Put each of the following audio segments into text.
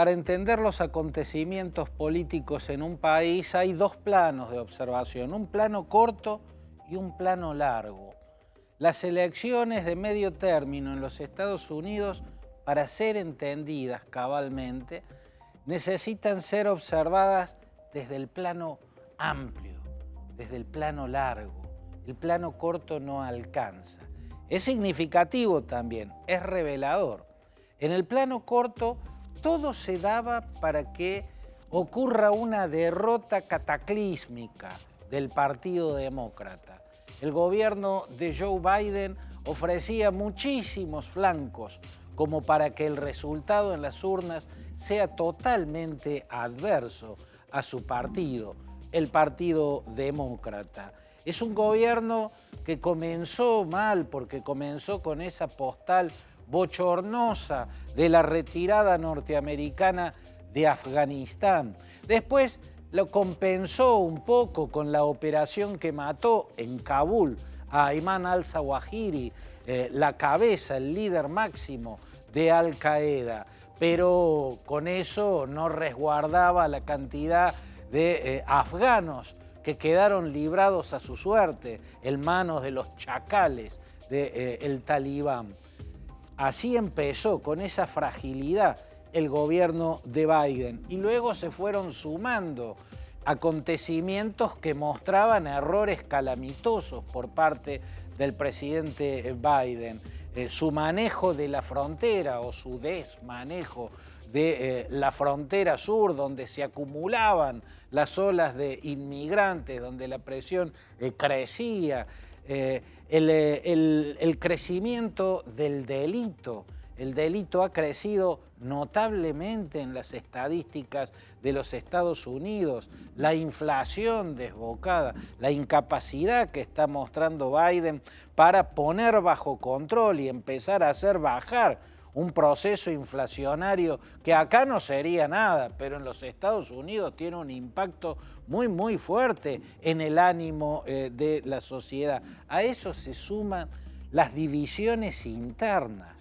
Para entender los acontecimientos políticos en un país hay dos planos de observación, un plano corto y un plano largo. Las elecciones de medio término en los Estados Unidos, para ser entendidas cabalmente, necesitan ser observadas desde el plano amplio, desde el plano largo. El plano corto no alcanza. Es significativo también, es revelador. En el plano corto, todo se daba para que ocurra una derrota cataclísmica del Partido Demócrata. El gobierno de Joe Biden ofrecía muchísimos flancos como para que el resultado en las urnas sea totalmente adverso a su partido, el Partido Demócrata. Es un gobierno que comenzó mal porque comenzó con esa postal bochornosa de la retirada norteamericana de Afganistán. Después lo compensó un poco con la operación que mató en Kabul a Ayman al-Zawahiri, la cabeza, el líder máximo de Al-Qaeda, pero con eso no resguardaba la cantidad de afganos que quedaron librados a su suerte en manos de los chacales del Talibán. Así empezó, con esa fragilidad, el gobierno de Biden, y luego se fueron sumando acontecimientos que mostraban errores calamitosos por parte del presidente Biden. Su manejo de la frontera o su desmanejo de la frontera sur, donde se acumulaban las olas de inmigrantes, donde la presión crecía, el crecimiento del delito. El delito ha crecido notablemente en las estadísticas de los Estados Unidos, la inflación desbocada, la incapacidad que está mostrando Biden para poner bajo control y empezar a hacer bajar un proceso inflacionario que acá no sería nada, pero en los Estados Unidos tiene un impacto muy fuerte en el ánimo de la sociedad. A eso se suman las divisiones internas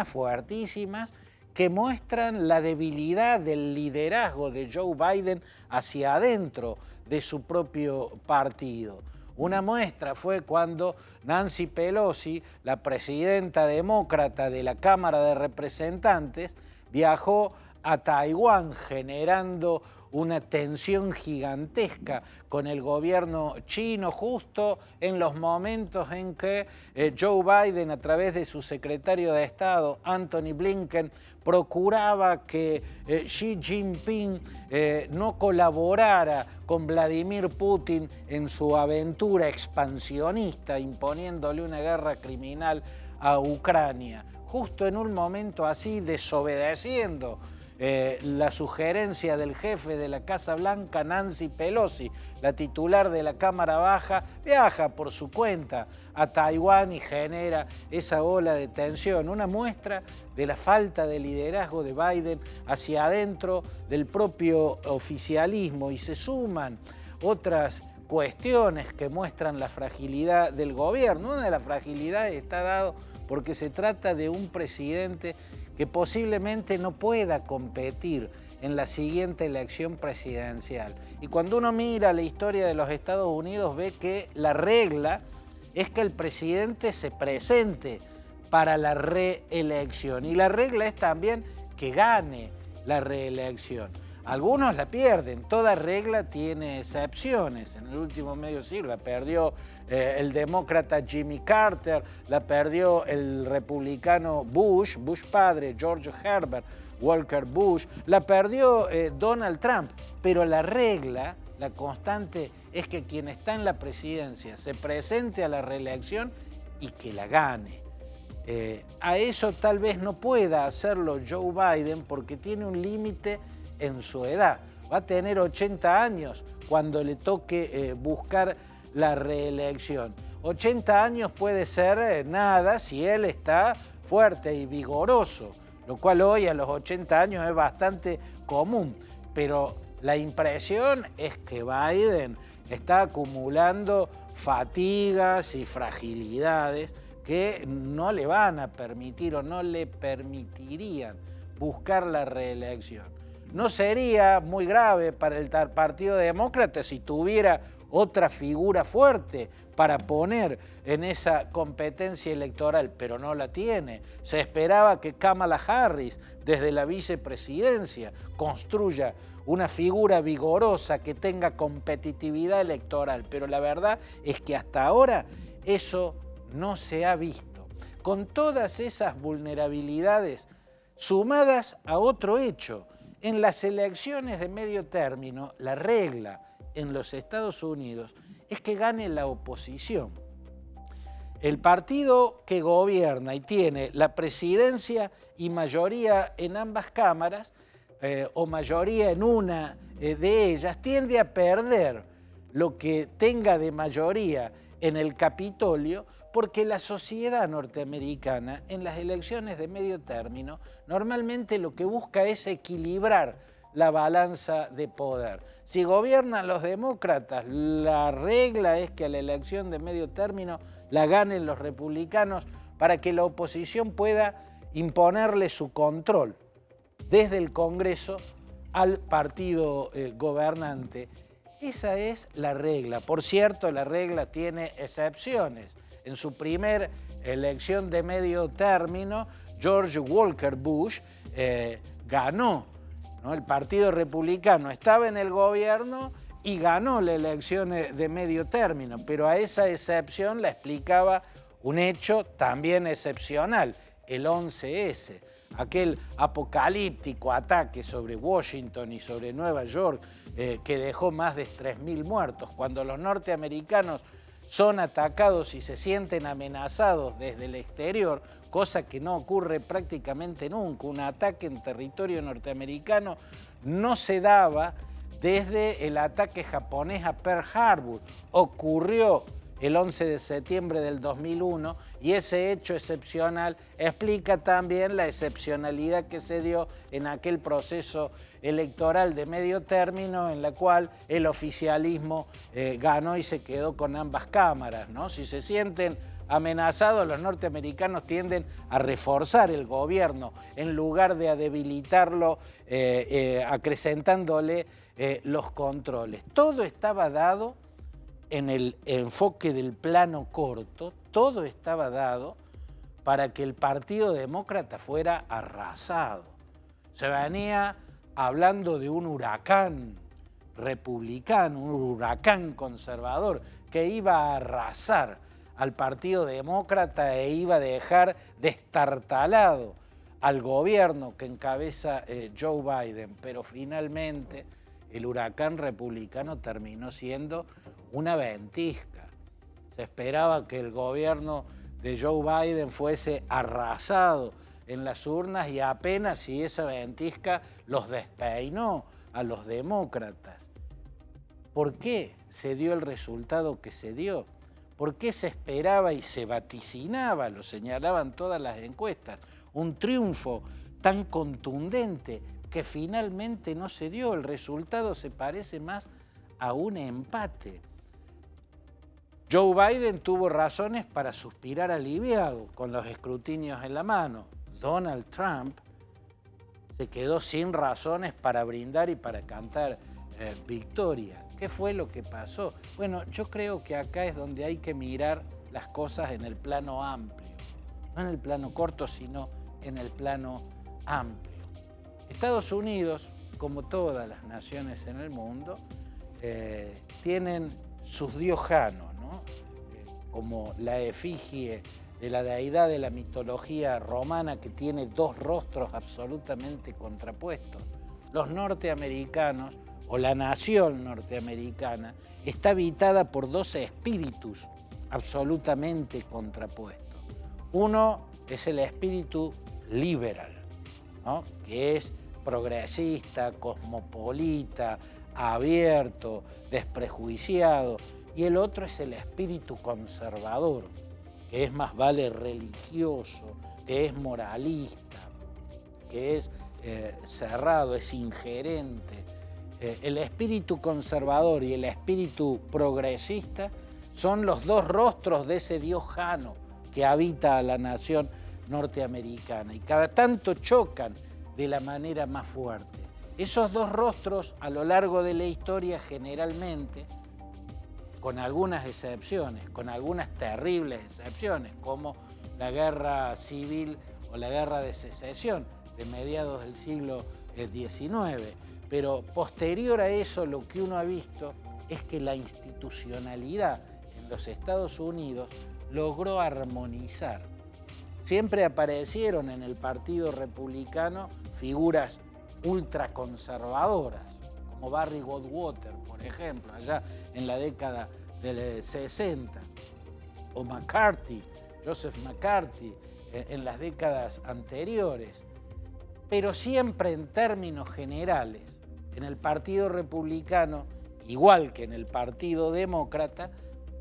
fuertísimas que muestran la debilidad del liderazgo de Joe Biden hacia adentro de su propio partido. Una muestra fue cuando Nancy Pelosi, la presidenta demócrata de la Cámara de Representantes, viajó a Taiwán generando una tensión gigantesca con el gobierno chino justo en los momentos en que Joe Biden, a través de su secretario de Estado, Anthony Blinken, procuraba que Xi Jinping no colaborara con Vladimir Putin en su aventura expansionista, imponiéndole una guerra criminal a Ucrania. Justo en un momento así, desobedeciendo la sugerencia del jefe de la Casa Blanca, Nancy Pelosi, la titular de la Cámara Baja, viaja por su cuenta a Taiwán y genera esa ola de tensión, una muestra de la falta de liderazgo de Biden hacia adentro del propio oficialismo, y se suman otras cuestiones que muestran la fragilidad del gobierno. Una de las fragilidades está dado porque se trata de un presidente que posiblemente no pueda competir en la siguiente elección presidencial. Y cuando uno mira la historia de los Estados Unidos, ve que la regla es que el presidente se presente para la reelección. Y la regla es también que gane la reelección. Algunos la pierden, toda regla tiene excepciones. En el último medio siglo la perdió el demócrata Jimmy Carter, la perdió el republicano Bush padre, George Herbert Walker Bush, la perdió Donald Trump. Pero la regla, la constante, es que quien está en la presidencia se presente a la reelección y que la gane. A eso tal vez no pueda hacerlo Joe Biden porque tiene un límite en su edad. Va a tener 80 años cuando le toque buscar la reelección. 80 años puede ser nada si él está fuerte y vigoroso, lo cual hoy a los 80 años es bastante común, pero la impresión es que Biden está acumulando fatigas y fragilidades que no le van a permitir o no le permitirían buscar la reelección. No sería muy grave para el Partido Demócrata si tuviera otra figura fuerte para poner en esa competencia electoral, pero no la tiene. Se esperaba que Kamala Harris, desde la vicepresidencia, construya una figura vigorosa que tenga competitividad electoral, pero la verdad es que hasta ahora eso no se ha visto. Con todas esas vulnerabilidades sumadas a otro hecho, en las elecciones de medio término, la regla en los Estados Unidos es que gane la oposición. El partido que gobierna y tiene la presidencia y mayoría en ambas cámaras, o mayoría en una de ellas, tiende a perder lo que tenga de mayoría en el Capitolio, porque la sociedad norteamericana en las elecciones de medio término normalmente lo que busca es equilibrar la balanza de poder. Si gobiernan los demócratas, la regla es que a la elección de medio término la ganen los republicanos para que la oposición pueda imponerle su control desde el Congreso al partido gobernante. Esa es la regla. Por cierto, la regla tiene excepciones. En su primer elección de medio término, George Walker Bush ganó, ¿no? El Partido Republicano estaba en el gobierno y ganó la elección de medio término, pero a esa excepción la explicaba un hecho también excepcional, el 11S, aquel apocalíptico ataque sobre Washington y sobre Nueva York que dejó más de 3.000 muertos. Cuando los norteamericanos son atacados y se sienten amenazados desde el exterior, cosa que no ocurre prácticamente nunca. Un ataque en territorio norteamericano no se daba desde el ataque japonés a Pearl Harbor. Ocurrió el 11 de septiembre del 2001 y ese hecho excepcional explica también la excepcionalidad que se dio en aquel proceso electoral de medio término en la cual el oficialismo ganó y se quedó con ambas cámaras, ¿no? Si se sienten amenazados, los norteamericanos tienden a reforzar el gobierno en lugar de a debilitarlo, acrecentándole los controles. Todo estaba dado en el enfoque del plano corto, todo estaba dado para que el Partido Demócrata fuera arrasado. Se venía hablando de un huracán republicano, un huracán conservador que iba a arrasar al Partido Demócrata e iba a dejar destartalado al gobierno que encabeza Joe Biden, pero finalmente el huracán republicano terminó siendo una ventisca. Se esperaba que el gobierno de Joe Biden fuese arrasado en las urnas y apenas si esa ventisca los despeinó a los demócratas. ¿Por qué se dio el resultado que se dio? ¿Por qué se esperaba y se vaticinaba, lo señalaban todas las encuestas, un triunfo tan contundente que finalmente no se dio? El resultado se parece más a un empate. Joe Biden tuvo razones para suspirar aliviado con los escrutinios en la mano. Donald Trump se quedó sin razones para brindar y para cantar victoria. ¿Qué fue lo que pasó? Bueno, yo creo que acá es donde hay que mirar las cosas en el plano amplio. No en el plano corto, sino en el plano amplio. Estados Unidos, como todas las naciones en el mundo, tienen sus diojanos, ¿no? Como la efigie de la deidad de la mitología romana que tiene dos rostros absolutamente contrapuestos. Los norteamericanos, o la nación norteamericana, está habitada por dos espíritus absolutamente contrapuestos. Uno es el espíritu liberal, ¿no? Que es progresista, cosmopolita, abierto, desprejuiciado, y el otro es el espíritu conservador, que es más vale religioso, que es moralista, que es cerrado, es ingerente. El espíritu conservador y el espíritu progresista son los dos rostros de ese dios Jano que habita a la nación norteamericana, y cada tanto chocan de la manera más fuerte. Esos dos rostros a lo largo de la historia generalmente, con algunas excepciones, con algunas terribles excepciones, como la guerra civil o la guerra de secesión de mediados del siglo XIX. Pero posterior a eso, lo que uno ha visto es que la institucionalidad en los Estados Unidos logró armonizar. Siempre aparecieron en el Partido Republicano figuras ultraconservadoras, como Barry Goldwater, por ejemplo, allá en la década del 60, o McCarthy, Joseph McCarthy, en las décadas anteriores. Pero siempre en términos generales, en el Partido Republicano, igual que en el Partido Demócrata,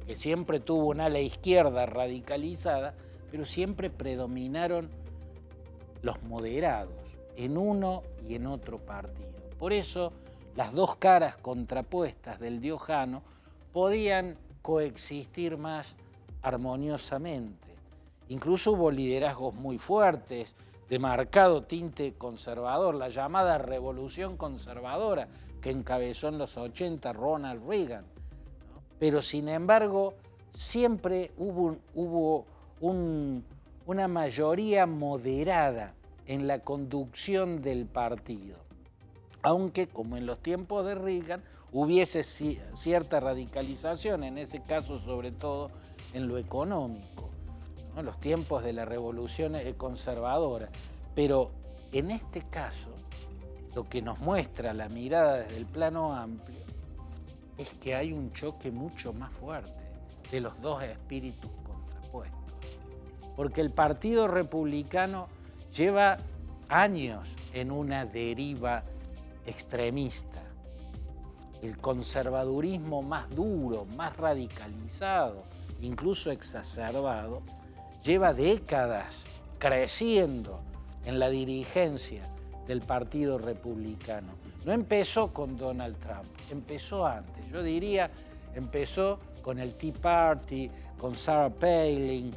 que siempre tuvo un ala izquierda radicalizada, pero siempre predominaron los moderados en uno y en otro partido. Por eso las dos caras contrapuestas del diojano podían coexistir más armoniosamente. Incluso hubo liderazgos muy fuertes, de marcado tinte conservador, la llamada revolución conservadora que encabezó en los 80 Ronald Reagan, ¿no? Pero sin embargo siempre hubo una mayoría moderada en la conducción del partido, aunque como en los tiempos de Reagan hubiese cierta radicalización, en ese caso sobre todo en lo económico, ¿no? Los tiempos de la revolución conservadora. Pero en este caso, lo que nos muestra la mirada desde el plano amplio es que hay un choque mucho más fuerte de los dos espíritus contrapuestos. Porque el Partido Republicano lleva años en una deriva extremista. El conservadurismo más duro, más radicalizado, incluso exacerbado, lleva décadas creciendo en la dirigencia del Partido Republicano. No empezó con Donald Trump, empezó antes. Yo diría, empezó con el Tea Party, con Sarah Palin,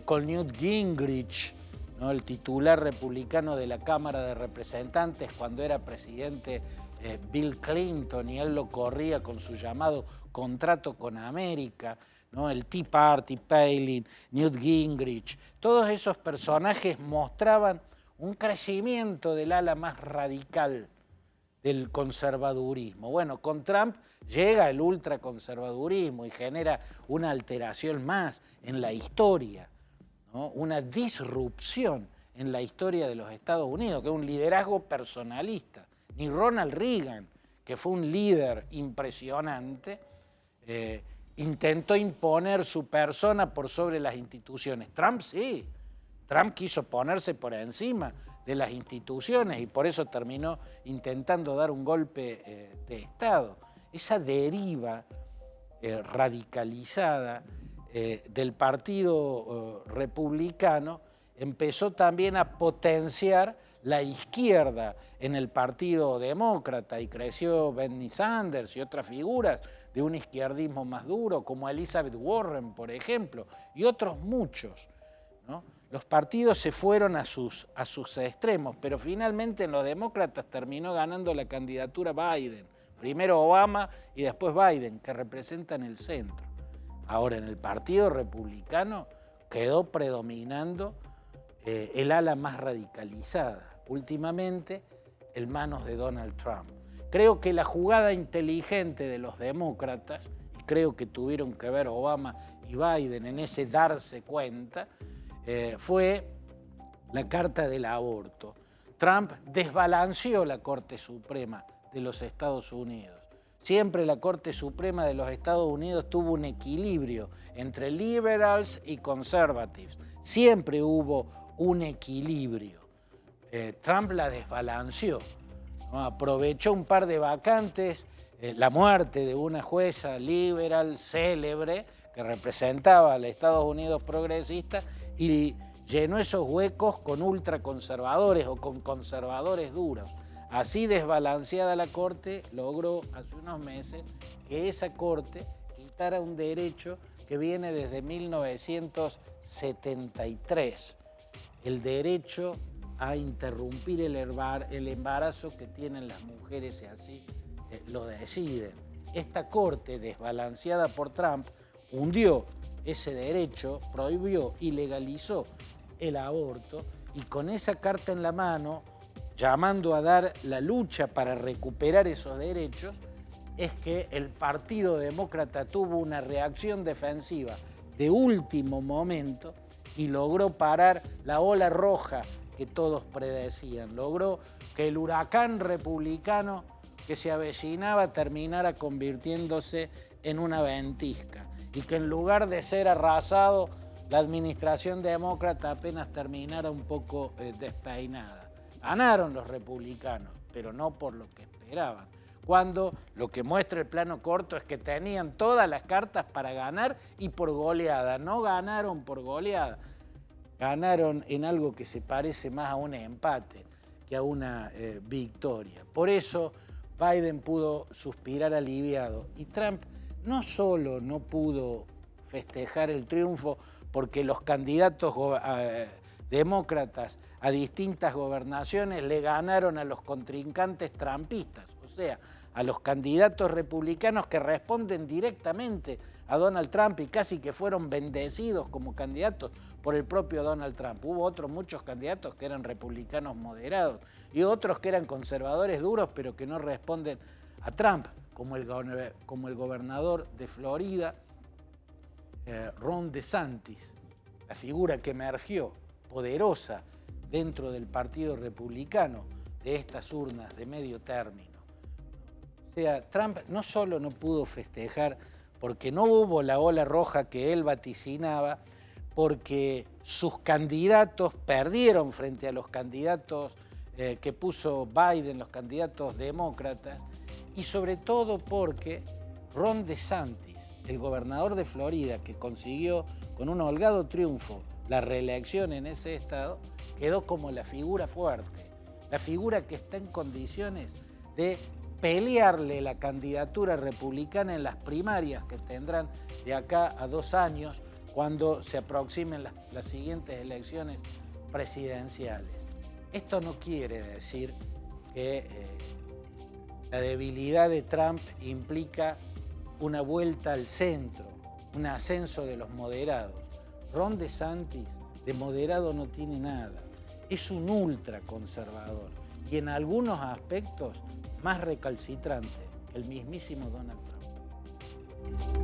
con Newt Gingrich, ¿no? El titular republicano de la Cámara de Representantes cuando era presidente Bill Clinton, y él lo corría con su llamado contrato con América, ¿no? El Tea Party, Palin, Newt Gingrich, todos esos personajes mostraban un crecimiento del ala más radical del conservadurismo. Bueno, con Trump llega el ultraconservadurismo y genera una alteración más en la historia, ¿no? Una disrupción en la historia de los Estados Unidos, que es un liderazgo personalista. Ni Ronald Reagan, que fue un líder impresionante, intentó imponer su persona por sobre las instituciones. Trump sí. Trump quiso ponerse por encima de las instituciones y por eso terminó intentando dar un golpe de Estado. Esa deriva radicalizada del Partido Republicano empezó también a potenciar la izquierda en el Partido Demócrata y creció Bernie Sanders y otras figuras de un izquierdismo más duro, como Elizabeth Warren, por ejemplo, y otros muchos, ¿no? Los partidos se fueron a sus extremos, pero finalmente en los demócratas terminó ganando la candidatura Biden. Primero Obama y después Biden, que representan el centro. Ahora, en el Partido Republicano quedó predominando el ala más radicalizada, últimamente en manos de Donald Trump. Creo que la jugada inteligente de los demócratas, y creo que tuvieron que ver Obama y Biden en ese darse cuenta, fue la carta del aborto. Trump desbalanceó la Corte Suprema de los Estados Unidos. Siempre la Corte Suprema de los Estados Unidos tuvo un equilibrio entre liberals y conservatives. Siempre hubo un equilibrio. Trump la desbalanceó, ¿no? Aprovechó un par de vacantes, la muerte de una jueza liberal célebre que representaba al Estados Unidos progresista y llenó esos huecos con ultraconservadores o con conservadores duros. Así desbalanceada la Corte, logró hace unos meses que esa Corte quitara un derecho que viene desde 1973, el derecho a interrumpir el embarazo que tienen las mujeres y así lo deciden. Esta corte, desbalanceada por Trump, hundió ese derecho, prohibió y legalizó el aborto, y con esa carta en la mano, llamando a dar la lucha para recuperar esos derechos, es que el Partido Demócrata tuvo una reacción defensiva de último momento y logró parar la ola roja que todos predecían. Logró que el huracán republicano que se avecinaba terminara convirtiéndose en una ventisca y que en lugar de ser arrasado, la administración demócrata apenas terminara un poco despeinada. Ganaron los republicanos, pero no por lo que esperaban. Cuando lo que muestra el plano corto es que tenían todas las cartas para ganar y por goleada. No ganaron por goleada, ganaron en algo que se parece más a un empate que a una victoria. Por eso Biden pudo suspirar aliviado y Trump no solo no pudo festejar el triunfo porque los candidatos demócratas a distintas gobernaciones le ganaron a los contrincantes trumpistas, o sea, a los candidatos republicanos que responden directamente a Donald Trump y casi que fueron bendecidos como candidatos por el propio Donald Trump. Hubo muchos candidatos que eran republicanos moderados y otros que eran conservadores duros pero que no responden a Trump, como el gobernador de Florida, Ron DeSantis, la figura que emergió poderosa dentro del Partido Republicano de estas urnas de medio término. O sea, Trump no solo no pudo festejar porque no hubo la ola roja que él vaticinaba, porque sus candidatos perdieron frente a los candidatos que puso Biden, los candidatos demócratas, y sobre todo porque Ron DeSantis, el gobernador de Florida, que consiguió con un holgado triunfo la reelección en ese estado, quedó como la figura fuerte, la figura que está en condiciones de pelearle la candidatura republicana en las primarias que tendrán de acá a 2 años cuando se aproximen las siguientes elecciones presidenciales. Esto no quiere decir que la debilidad de Trump implica una vuelta al centro, un ascenso de los moderados. Ron DeSantis de moderado no tiene nada, es un ultraconservador y en algunos aspectos más recalcitrante que el mismísimo Donald Trump.